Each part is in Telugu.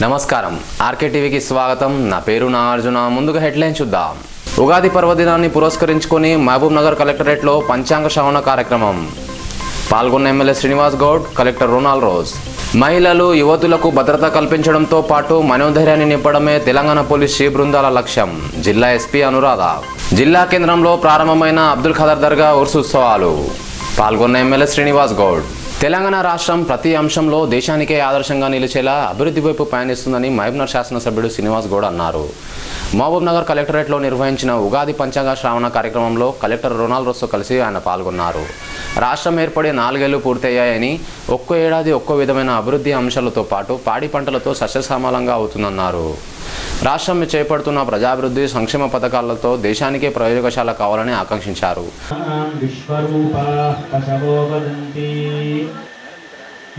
నమస్కారం ఆర్కే టీవీకి స్వాగతం. నా పేరు నాగార్జున. ముందుగా హెడ్లైన్ చూద్దాం. ఉగాది పర్వదినాన్ని పురస్కరించుకొని మహబూబ్ నగర్ కలెక్టరేట్లో పంచాంగ శ్రవణ కార్యక్రమం. పాల్గొన్న MLA Srinivas Goud, collector Ronald rose. మహిళలు, యువతులకు భద్రత కల్పించడంతో పాటు మనోధైర్యాన్ని నింపడమే తెలంగాణ పోలీస్ శ్రీ బృందాల లక్ష్యం. జిల్లా ఎస్పీ అనురాధ. జిల్లా కేంద్రంలో ప్రారంభమైన అబ్దుల్ ఖదర్ దర్గా ఉర్స్ ఉత్సవాలు. పాల్గొన్న ఎమ్మెల్యే శ్రీనివాస్ గౌడ్. తెలంగాణ రాష్ట్రం ప్రతి అంశంలో దేశానికే ఆదర్శంగా నిలిచేలా అభివృద్ధి వైపు పయనిస్తుందని మహబూబ్నగర్ శాసనసభ్యుడు శ్రీనివాస్ గౌడ్ అన్నారు. మహబూబ్నగర్ కలెక్టరేట్లో నిర్వహించిన ఉగాది పంచాంగ శ్రావణ కార్యక్రమంలో కలెక్టర్ రొనాల్డ్ రోజ్తో కలిసి ఆయన పాల్గొన్నారు. రాష్ట్రం ఏర్పడి 4 ఏళ్లు పూర్తయ్యాయని, ఒక్కో ఏడాది ఒక్కో విధమైన అభివృద్ధి అంశాలతో పాటు పాడి పంటలతో సస్యశ్యామలంగా అవుతుందన్నారు. రాష్ట్రం చేపడుతున్న ప్రజాభివృద్ధి సంక్షేమ పథకాలతో దేశానికే ప్రయోగశాల కావాలని ఆకాంక్షించారు.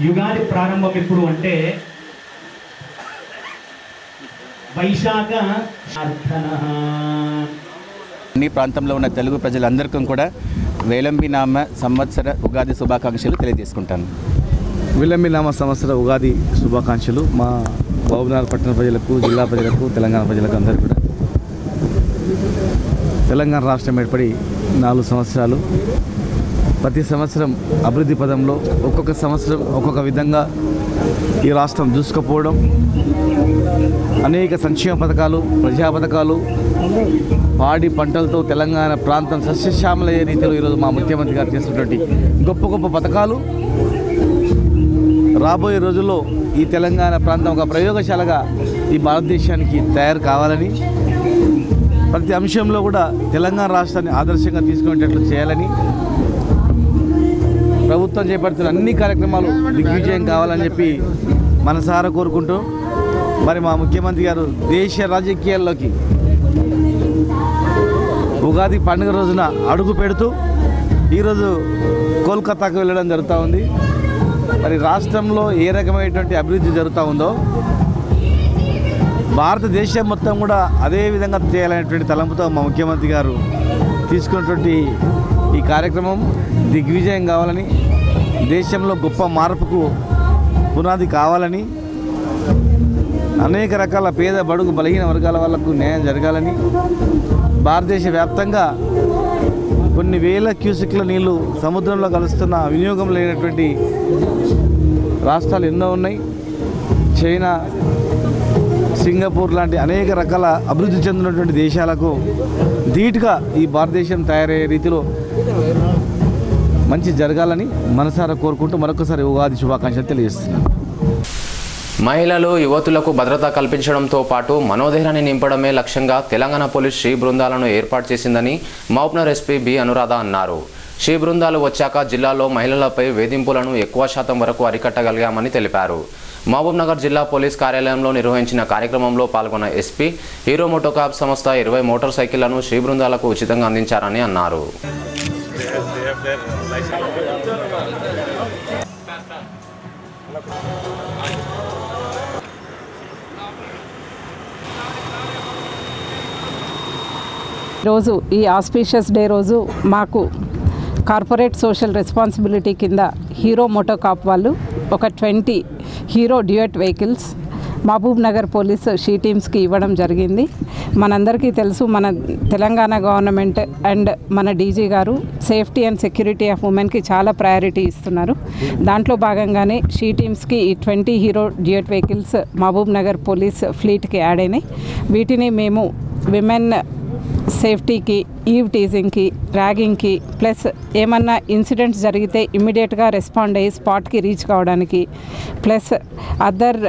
యుగాది ప్రారంభం ఎప్పుడు అంటే వైశాఖ. అన్ని ప్రాంతంలో ఉన్న తెలుగు ప్రజలందరికీ కూడా వేలంబినామ సంవత్సర ఉగాది శుభాకాంక్షలు తెలియజేసుకుంటాను. విలంబినామ సంవత్సర ఉగాది శుభాకాంక్షలు మా మహబూబ్నగర్ పట్టణ ప్రజలకు, జిల్లా ప్రజలకు, తెలంగాణ ప్రజలకు అందరూ కూడా. తెలంగాణ రాష్ట్రం ఏర్పడి 4 సంవత్సరాలు. ప్రతి సంవత్సరం అభివృద్ధి పదంలో ఒక్కొక్క సంవత్సరం ఒక్కొక్క విధంగా ఈ రాష్ట్రం దూసుకుపోవడం, అనేక సంక్షేమ పథకాలు, ప్రజా పథకాలు, పాడి పంటలతో తెలంగాణ ప్రాంతం సస్యశ్యామలయ్యే రీతిలో ఈరోజు మా ముఖ్యమంత్రి గారు చేసినటువంటి గొప్ప గొప్ప పథకాలు రాబోయే రోజుల్లో ఈ తెలంగాణ ప్రాంతం ఒక ప్రయోగశాలగా ఈ భారతదేశానికి తయారు కావాలని, ప్రతి అంశంలో కూడా తెలంగాణ రాష్ట్రాన్ని ఆదర్శంగా తీసుకునేటట్లు చేయాలని, ప్రభుత్వం చేపడుతున్న అన్ని కార్యక్రమాలు దిగ్విజయం కావాలని చెప్పి మనసారా కోరుకుంటూ, మరి మా ముఖ్యమంత్రి గారు దేశ రాజకీయాల్లోకి ఉగాది పండుగ రోజున అడుగు పెడుతూ ఈరోజు కోల్కతాకు వెళ్ళడం జరుగుతూ ఉంది. మరి రాష్ట్రంలో ఏ రకమైనటువంటి అభివృద్ధి జరుగుతూ ఉందో భారతదేశం మొత్తం కూడా అదే విధంగా చేయాలనేటువంటి తలంపుతో మా ముఖ్యమంత్రి గారు తీసుకున్నటువంటి ఈ కార్యక్రమం దిగ్విజయం కావాలని, దేశంలో గొప్ప మార్పుకు పునాది కావాలని, అనేక రకాల పేద బడుగు బలహీన వర్గాల వాళ్లకు న్యాయం జరగాలని, భారతదేశ వ్యాప్తంగా కొన్ని వేల క్యూసెక్ల నీళ్లు సముద్రంలో కలుస్తున్న వినియోగం లేనటువంటి రాష్ట్రాలు ఎన్నో ఉన్నాయి. చైనా, సింగపూర్ లాంటి అనేక రకాల అభివృద్ధి చెందినటువంటి దేశాలకు ధీటుగా ఈ భారతదేశం తయారయ్యే రీతిలో మంచి జరగాలని మనసారా కోరుకుంటూ మరొకసారి ఉగాది శుభాకాంక్షలు తెలియజేస్తున్నాను. మహిళలు, యువతులకు భద్రత కల్పించడంతో పాటు మనోధైర్యాన్ని నింపడమే లక్ష్యంగా తెలంగాణ పోలీస్ శ్రీ బృందాలను ఏర్పాటు చేసిందని మహబూబ్నగర్ ఎస్పీ బి అనురాధ అన్నారు. శ్రీ బృందాలు వచ్చాక జిల్లాలో మహిళలపై వేధింపులను ఎక్కువ శాతం వరకు అరికట్టగలిగామని తెలిపారు. మహబూబ్నగర్ జిల్లా పోలీస్ కార్యాలయంలో నిర్వహించిన కార్యక్రమంలో పాల్గొన్న ఎస్పీ హీరో మోటోకార్ప్ సంస్థ 20 మోటార్ సైకిళ్లను శ్రీ బృందాలకు ఉచితంగా అందించారని అన్నారు. రోజు ఈ ఆస్పీషియస్ డే రోజు మాకు కార్పొరేట్ సోషల్ రెస్పాన్సిబిలిటీ కింద హీరో మోటోకార్ప్ వాళ్ళు ఒక 20 Hero Duet vehicles Mahabubnagar police she టీమ్స్కి ఇవ్వడం జరిగింది. మనందరికీ తెలుసు, మన తెలంగాణ గవర్నమెంట్ అండ్ మన డీజీ గారు సేఫ్టీ అండ్ సెక్యూరిటీ ఆఫ్ ఉమెన్కి చాలా ప్రయారిటీ ఇస్తున్నారు. దాంట్లో భాగంగానే షీ టీమ్స్కి ఈ 20 Hero Duet vehicles Mahabubnagar police ఫ్లీట్కి యాడ్ అయినాయి. వీటిని మేము విమెన్ సేఫ్టీకి, ఈవ్ టీజింగ్కి, ర్యాగింగ్కి, ప్లస్ ఏమన్నా ఇన్సిడెంట్స్ జరిగితే ఇమ్మీడియట్గా రెస్పాండ్ అయ్యి స్పాట్కి రీచ్ కావడానికి, ప్లస్ అదర్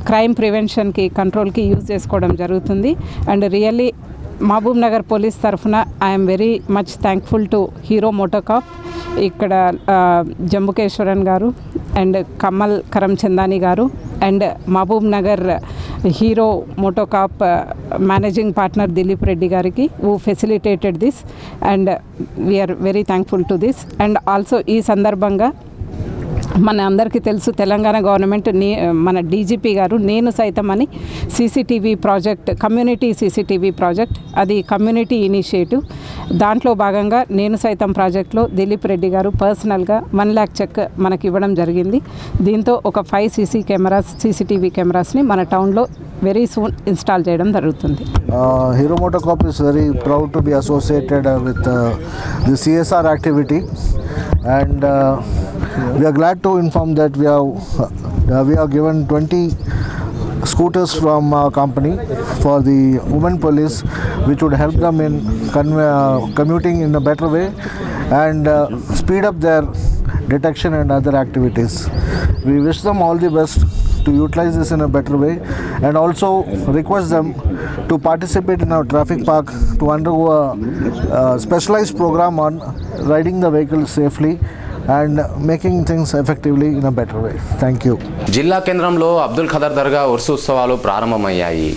క్రైమ్ ప్రివెన్షన్కి, కంట్రోల్కి యూజ్ చేసుకోవడం జరుగుతుంది. And really Mahabubnagar police తరఫున I'm very much thankful to Hero MotoCorp. ఇక్కడ జంబుకేశ్వరన్ గారు అండ్ కమల్ కరంచందాని గారు and Mahabubnagar Hero MotoCorp managing partner Dilip Reddy గారికి who facilitated this, and we are very thankful to this. And also ఈ సందర్భంగా మన అందరికీ తెలుసు తెలంగాణ గవర్నమెంట్ మన డీజీపీ గారు నేను సైతం అని CCTV project, community CCTV project, అది కమ్యూనిటీ ఇనిషియేటివ్. దాంట్లో భాగంగా నేను సైతం ప్రాజెక్ట్లో దిలీప్ రెడ్డి గారు పర్సనల్గా 1 lakh చెక్ మనకి ఇవ్వడం జరిగింది. దీంతో ఒక 5 సీసీటీవీ కెమెరాస్ని మన టౌన్లో వెరీ సూన్ ఇన్స్టాల్ చేయడం జరుగుతుంది. Hero MotoCorp is very proud to be associated with the CSR activity, and we are glad to inform that we have given 20 scooters from our company for the women police, which would help them in commuting in a better way and speed up their detection and other activities. We wish them all the best to utilize this in a better way, and also request them to participate in our traffic park to undergo a specialized program on riding the vehicle safely and making things effectively in a better way. Thank you. జిల్లా కేంద్రంలో అబ్దుల్ ఖదర్ దర్గా ఉర్సు ఉత్సవాలు ప్రారంభమయ్యాయి.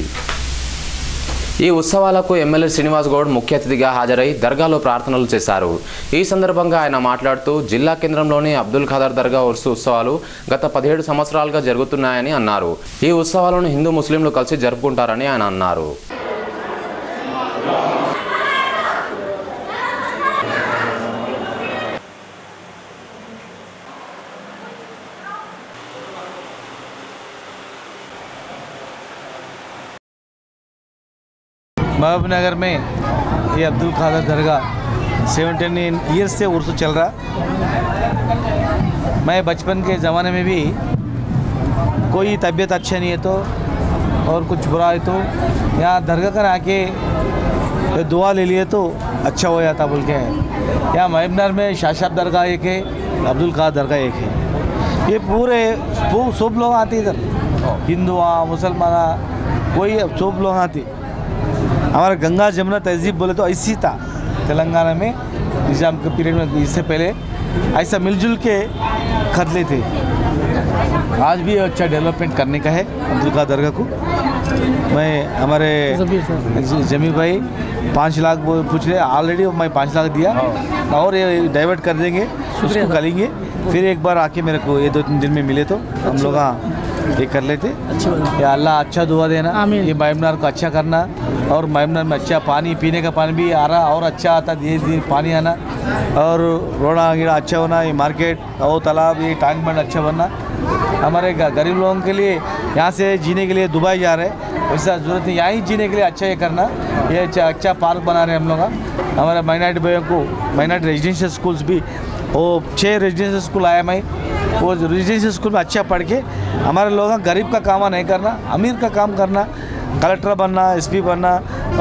ఈ ఉత్సవాలకు ఎమ్మెల్యే శ్రీనివాస్ గౌడ్ ముఖ్య అతిథిగా హాజరై దర్గాలో ప్రార్థనలు చేశారు. ఈ సందర్భంగా ఆయన మాట్లాడుతూ జిల్లా కేంద్రంలోని అబ్దుల్ ఖదర్ దర్గా ఉర్సు ఉత్సవాలు గత 17 సంవత్సరాలుగా జరుగుతున్నాయని అన్నారు. ఈ ఉత్సవాలను హిందూ ముస్లింలు కలిసి జరుపుకుంటారని ఆయన అన్నారు. महबूब नगर में ये अब्दुल खादर दरगाह 17 ईयर्स से उर्स चल रहा. मैं बचपन के ज़माने में भी कोई तबीयत अच्छा नहीं है तो और कुछ बुरा है तो यहाँ दरगाह कर आके दुआ ले लिए तो अच्छा हो जाता बोल के. यहाँ महबूब नगर में शाहसाब दरगाह एक है, अब्दुल खादर दरगाह एक है. ये पूरे सब लोग आते इधर, हिंदू मुसलमान कोई सब लोग आते. हमारा गंगा जमुना तहजीब बोले तो ऐसी था तेलंगाना में निज़ाम के पीरियड में. इससे पहले ऐसा मिलजुल के कर लेते. आज भी अच्छा डेवलपमेंट करने का है अब्दुल खादर दरगाह को. मैं हमारे जमीर भाई 5 लाख पूछ रहे, ऑलरेडी मैं 5 लाख दिया और ये डाइवर्ट कर देंगे, उसको करेंगे. फिर एक बार आके मेरे को ये 2-3 दिन में मिले तो हम लोग ये कर लेते. या अल्लाह अच्छा दुआ देना, ये महबूबनगर को अच्छा करना और महबूबनगर में अच्छा पानी, पीने का पानी भी आ रहा और अच्छा आता, धीरे पानी आना और रोड़ा गिड़ा अच्छा होना, ये मार्केट और तालाब, ये टैंक बंड अच्छा बनना. हमारे गरीब लोगों के लिए यहाँ से जीने के लिए दुबई जा रहे, वैसा ज़रूरत है यहाँ ही जीने के लिए अच्छा ये करना. ये अच्छा पार्क बना रहे हम लोग. हमारे माइनॉरिटी भाइयों को माइनॉरिटी रेजिडेंशियल स्कूल्स भी, वो 6 रेजिडेंशियल स्कूल आया. मैं वो रेजिडेंशियल स्कूल में अच्छा पढ़ के हमारे लोग गरीब का काम नहीं करना, अमीर का काम करना, कलेक्टर बनना, SP बनना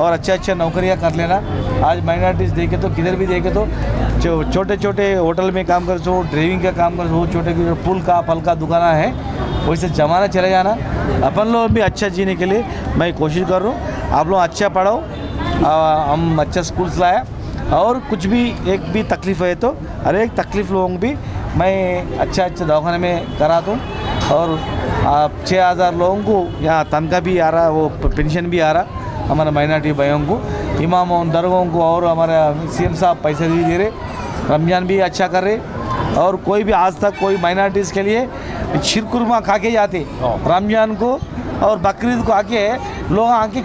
और अच्छा नौकरियां कर लेना. आज माइनॉरिटीज़ देखे तो किधर भी देखे तो छोटे छोटे होटल में काम कर सो, ड्राइविंग का काम कर सो, छोटे पुल का फल का दुकान है, वैसे जमाना चले जाना. अपन लोग भी अच्छा जीने के लिए मैं कोशिश कर रहा हूँ. आप लोग अच्छा पढ़ो, हम अच्छा स्कूल्स लाया और कुछ भी एक भी तकलीफ़ है तो हर एक तकलीफ़ लोगों को भी मैं अच्छा दवाखाने में कराता हूँ. और 6000 लोगों को यहाँ तनख्वाह भी आ रहा, वो पेंशन भी आ रहा हमारे माइनॉरिटी भाइयों को, इमामों दरगाहों को. और हमारे CM साहब पैसे भी दे रहे, रमज़ान भी अच्छा कर रहे. और कोई भी आज तक कोई माइनॉरिटीज़ के लिए शीरकुरमा खा के जाते रमज़ान को और बकरीद को आके लोग आके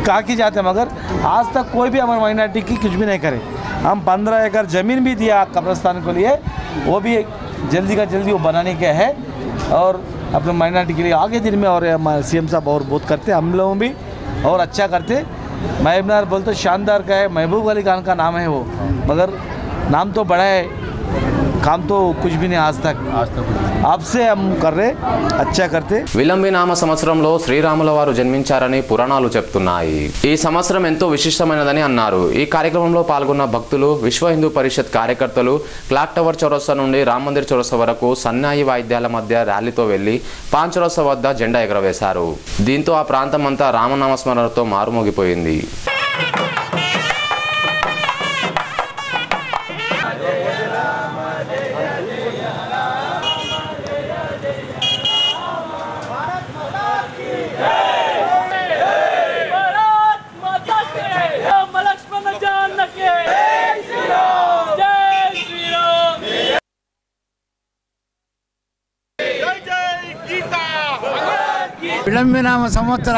खा के जाते, मगर आज तक कोई भी हमारे माइनॉरिटी की कुछ भी नहीं करे. हम 15 एकड़ ज़मीन भी दिया कब्रिस्तान के लिए, वो भी जल्दी का जल्दी वो बनाने का है और अपने माइनॉरिटी के लिए आगे दिन में. और CM साहब और बहुत करते, हम लोग भी और अच्छा करते. महबूबनगर बोल तो शानदार का है, महबूब अली खान का नाम है वो, मगर नाम तो बड़ा है, काम तो कुछ भी नहीं आज तक आपसे हम कर रहे, अच्छा करते. విలంబి నామ సంవత్సరంలో శ్రీరాముల వారు జన్మించారని పురాణాలు చెప్తున్నాయి. ఈ సంవత్సరం ఎంతో విశిష్టమైనదని అన్నారు. ఈ కార్యక్రమంలో పాల్గొన్న భక్తులు, విశ్వ హిందూ పరిషత్ కార్యకర్తలు క్లాక్ టవర్ చౌరస్తా నుండి రామ్ మందిర్ చౌరస్తా వరకు సన్నాయి వాయిద్యాల మధ్య ర్యాలీతో వెళ్లి పాన్ చౌరస్తా వద్ద జెండా ఎగరవేశారు. దీంతో ఆ ప్రాంతం అంతా రామనామస్మరణతో మారుమోగిపోయింది. విలంబినామ సంవత్సర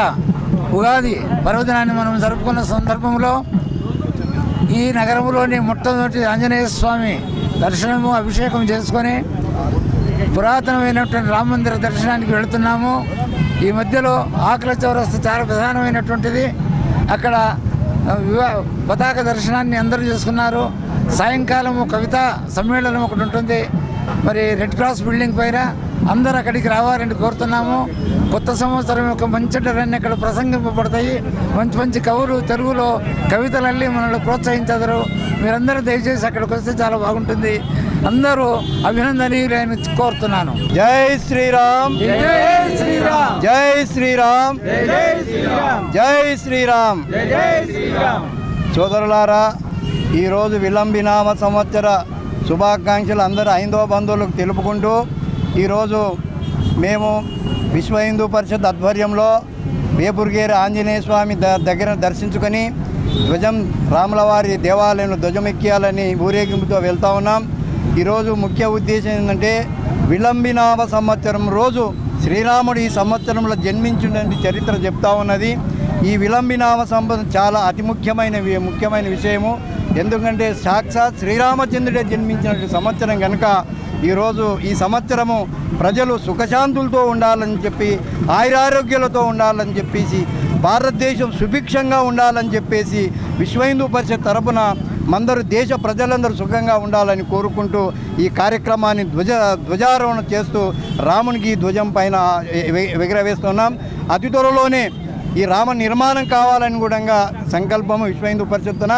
ఉగాది పర్వదినాన్ని మనం జరుపుకున్న సందర్భంలో ఈ నగరంలోని మొట్టమొదటి ఆంజనేయ స్వామి దర్శనము అభిషేకం చేసుకొని పురాతనమైనటువంటి రామ మందిర దర్శనానికి వెళుతున్నాము. ఈ మధ్యలో ఆకుల చౌరస్తా చాలా ప్రధానమైనటువంటిది. అక్కడ పతాక దర్శనాన్ని అందరూ చేసుకున్నారు. సాయంకాలము కవితా సమ్మేళనం ఒకటి ఉంటుంది. మరి రెడ్ క్రాస్ బిల్డింగ్ పైన అందరూ అక్కడికి రావాలని కోరుతున్నాము. కొత్త సంవత్సరం యొక్క మంచిటలన్నీ అక్కడ ప్రసంగింపబడతాయి. మంచి మంచి కవులు తెలుగులో కవితలల్లి మనల్ని ప్రోత్సహించారు. మీరందరూ దయచేసి అక్కడికి వస్తే చాలా బాగుంటుంది. అందరూ అభినందనీయులని కోరుతున్నాను. జై శ్రీరామ్, జై శ్రీరామ్, జై శ్రీరామ్, జై శ్రీరామ్. సోదరులారా, ఈరోజు విలంబినామ సంవత్సర శుభాకాంక్షలు అందరూ హైందవ బంధువులకు తెలుపుకుంటూ ఈరోజు మేము విశ్వ హిందూ పరిషత్ ఆధ్వర్యంలో వేపుర్గేరు ఆంజనేయ స్వామి దగ్గర దర్శించుకొని ధ్వజం రాములవారి దేవాలయంలో ధ్వజమెక్కియాలని ఊరేగింపుతో వెళ్తూ ఉన్నాం. ఈరోజు ముఖ్య ఉద్దేశం ఏంటంటే విలంబినామ సంవత్సరం రోజు శ్రీరాముడు ఈ సంవత్సరంలో జన్మించినటువంటి చరిత్ర చెప్తా ఉన్నది. ఈ విలంబినామ సంవత్సరం చాలా అతి ముఖ్యమైన విషయము. ఎందుకంటే సాక్షాత్ శ్రీరామచంద్రుడే జన్మించిన సంవత్సరం కనుక ఈరోజు ఈ సంవత్సరము ప్రజలు సుఖశాంతులతో ఉండాలని చెప్పి ఆయురారోగ్యాలతో ఉండాలని చెప్పేసి భారతదేశం సుభిక్షంగా ఉండాలని చెప్పేసి విశ్వ హిందూ పరిషత్ తరపున మందరు దేశ ప్రజలందరూ సుఖంగా ఉండాలని కోరుకుంటూ ఈ కార్యక్రమాన్ని ధ్వజారోహణ చేస్తూ రామునికి ధ్వజం పైన ఎగరవేస్తున్నాం. అతి త్వరలోనే ఈ రామ నిర్మాణం కావాలని కూడా సంకల్పము విశ్వ హిందూ పరిషత్తున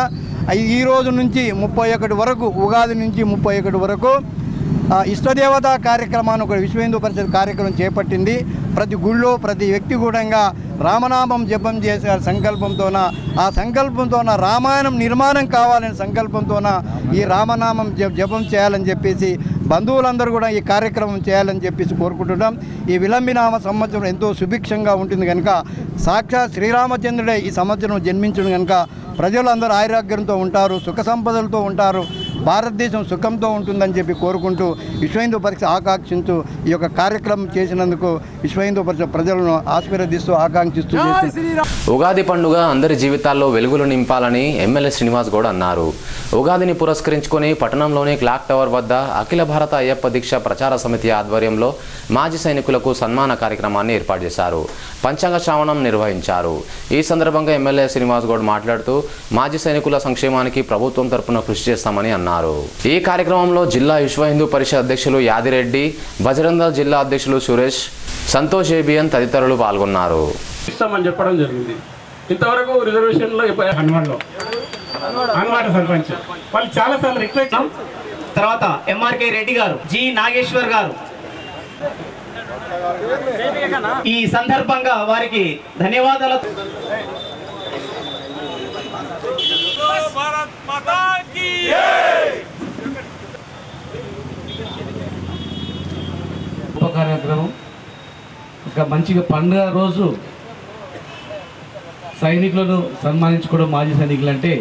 ఈ రోజు నుంచి 31 వరకు, ఉగాది నుంచి 31 వరకు ఇష్టదేవత కార్యక్రమాన్ని ఒక విశ్వ హిందూ పరిషత్ కార్యక్రమం చేపట్టింది. ప్రతి గుళ్ళో ప్రతి వ్యక్తి కూడా రామనామం జపం చేసే సంకల్పంతోన, ఆ సంకల్పంతోన రామాయణం నిర్మాణం కావాలనే సంకల్పంతోన ఈ రామనామం జపం చేయాలని చెప్పేసి బంధువులందరూ కూడా ఈ కార్యక్రమం చేయాలని చెప్పేసి కోరుకుంటున్నాం. ఈ విలంబినామ సంవత్సరం ఎంతో సుభిక్షంగా ఉంటుంది కనుక సాక్షాత్ శ్రీరామచంద్రుడే ఈ సంవత్సరం జన్మించడం కనుక ప్రజలందరూ ఆరోగ్యంతో ఉంటారు, సుఖ సంపదలతో ఉంటారు, భారతదేశం సుఖంతో ఉంటుందని చెప్పి కోరుకుంటూ విశ్వ హిందూ పరిషత్ ఆకాంక్షిస్తూ ఈ యొక్క కార్యక్రమం చేసినందుకు విశ్వ హిందూ పరిషత్ ప్రజలను ఆశీర్వదిస్తూ ఆకాంక్షిస్తూ ఉగాది పండుగ అందరి జీవితాల్లో వెలుగులు నింపాలని ఎమ్మెల్యే శ్రీనివాస్ గౌడ్ అన్నారు. ఉగాదిని పురస్కరించుకొని పట్టణంలోని క్లాక్ టవర్ వద్ద అఖిల భారత అయ్యప్ప దీక్ష ప్రచార సమితి ఆధ్వర్యంలో మాజీ సైనికులకు సన్మాన కార్యక్రమాన్ని ఏర్పాటు చేశారు. పంచాంగ శ్రావణం నిర్వహించారు. ఈ సందర్భంగా ఎమ్మెల్యే శ్రీనివాస్ గౌడ్ మాట్లాడుతూ మాజీ సైనికుల సంక్షేమానికి ప్రభుత్వం తరపున కృషి చేస్తామని అన్నారు. ఈ కార్యక్రమంలో జిల్లా విశ్వ హిందూ పరిషత్ అధ్యక్షులు యాదిరెడ్డి, బజరంగదళ్ జిల్లా అధ్యక్షులు సురేష్, సంతోష్ ఏబియన్ తదితరులు పాల్గొన్నారు. ఇస్తామని చెప్పడం జరిగింది. ఇంతవరకు రిజర్వేషన్లో అన్వాడ సర్పంచ్ వాళ్ళు చాలా సార్లు రిక్వెస్ట్. తర్వాత ఎంఆర్కే రెడ్డి గారు, జి నాగేశ్వర్ గారు, ఈ సందర్భంగా వారికి ధన్యవాదాలు. ఉప కార్యక్రమం ఇంకా మంచిగా పండుగ రోజు సైనికులను సన్మానించుకోవడం. మాజీ సైనికులు అంటే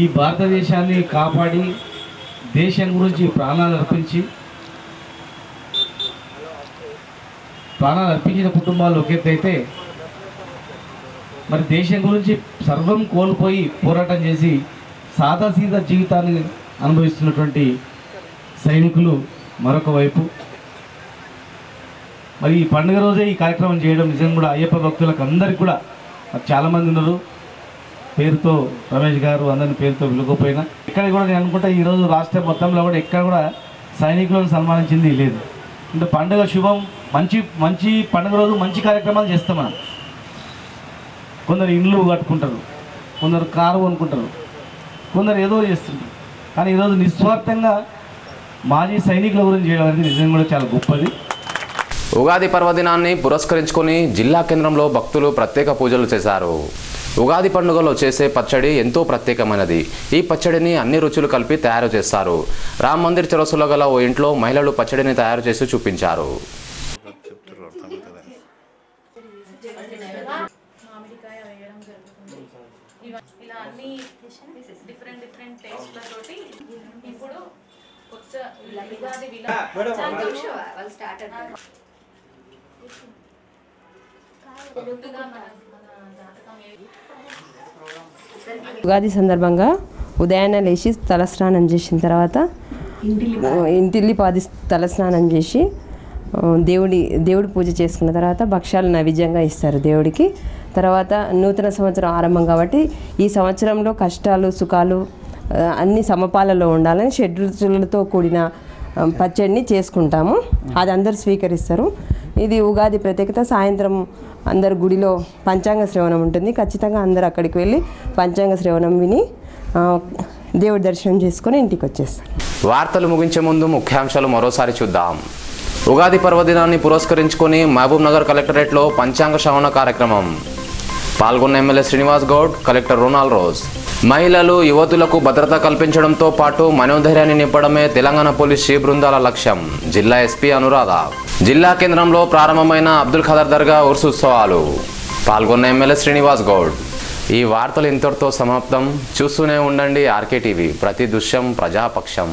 ఈ భారతదేశాన్ని కాపాడి దేశం గురించి ప్రాణాలు అర్పించిన కుటుంబాలు ఒక ఎత్తు అయితే, మరి దేశం గురించి సర్వం కోల్పోయి పోరాటం చేసి సాదాసీదా జీవితాన్ని అనుభవిస్తున్నటువంటి సైనికులు మరొక వైపు. మరి ఈ పండుగ రోజే ఈ కార్యక్రమం చేయడం నిజంగా కూడా అయ్యప్ప భక్తులకు అందరికీ కూడా చాలామంది ఉన్నారు. పేరుతో రమేష్ గారు అందరిని పేరుతో పిలవకపోయినా ఇక్కడ కూడా నేను అనుకుంటా ఈరోజు రాష్ట్ర మొత్తంలో కూడా ఎక్కడ కూడా సైనికులను సన్మానించింది లేదు. అంటే పండుగ శుభం, మంచి పండుగ రోజు మంచి కార్యక్రమాలు చేస్తాం మనం. కొందరు ఇండ్లు కట్టుకుంటారు, కొందరు కారు కొనుక్కుంటారు, కొందరు ఏదో చేస్తుంటారు. కానీ ఈరోజు నిస్వార్థంగా మాజీ సైనికుల గురించి చేయడం అనేది నిజంగా కూడా చాలా గొప్పది. ఉగాది పర్వదినాన్ని పురస్కరించుకొని జిల్లా కేంద్రంలో భక్తులు ప్రత్యేక పూజలు చేశారు. ఉగాది పండుగలో చేసే పచ్చడి ఎంతో ప్రత్యేకమైనది. ఈ పచ్చడిని అన్ని రుచులు కలిపి తయారు చేస్తారు. రామ్ మందిర్ చౌరస్తాలో గల ఓ ఇంట్లో మహిళలు పచ్చడిని తయారు చేసి చూపించారు. ఉగాది సందర్భంగా ఉదయాన్నే లేచి తలస్నానం చేసిన తర్వాత ఇంటిల్లిపాది తలస్నానం చేసి దేవుడి పూజ చేసుకున్న తర్వాత భక్ష్యాలు నైవేద్యంగా ఇస్తారు దేవుడికి. తర్వాత నూతన సంవత్సరం ఆరంభం కాబట్టి ఈ సంవత్సరంలో కష్టాలు సుఖాలు అన్ని సమపాలలో ఉండాలని షడ్రుచులతో కూడిన పచ్చడిని చేసుకుంటాము. అది అందరూ స్వీకరిస్తారు. ఇది ఉగాది ప్రత్యేకత. సాయంత్రం అందరు గుడిలో పంచాంగ శ్రవణం ఉంటుంది. ఖచ్చితంగా అందరు అక్కడికి వెళ్ళి పంచాంగ శ్రవణం విని దేవుడి దర్శనం చేసుకొని ఇంటికి వచ్చేస్తారు. వార్తలు ముగించే ముందు ముఖ్యాంశాలు మరోసారి చూద్దాం. ఉగాది పర్వదినాన్ని పురస్కరించుకొని మహబూబ్ నగర్ కలెక్టరేట్లో పంచాంగ శ్రవణ కార్యక్రమం. పాల్గొన్న MLA Srinivas Goud, collector Ronald rose. మహిళలు యువతులకు భద్రత కల్పించడంతో పాటు మనోధైర్యాన్ని నింపడమే తెలంగాణ పోలీస్ శ్రీ బృందాల లక్ష్యం. జిల్లా ఎస్పీ అనురాధ. జిల్లా కేంద్రంలో ప్రారంభమైన అబ్దుల్ ఖదర్ దర్గా ఉర్సు ఉత్సవాలు. పాల్గొన్న ఎమ్మెల్యే శ్రీనివాస్ గౌడ్. ఈ వార్తలు ఇంతటితో సమాప్తం. చూస్తూనే ఉండండి ఆర్కే టీవీ. ప్రతి దృశ్యం ప్రజాపక్షం.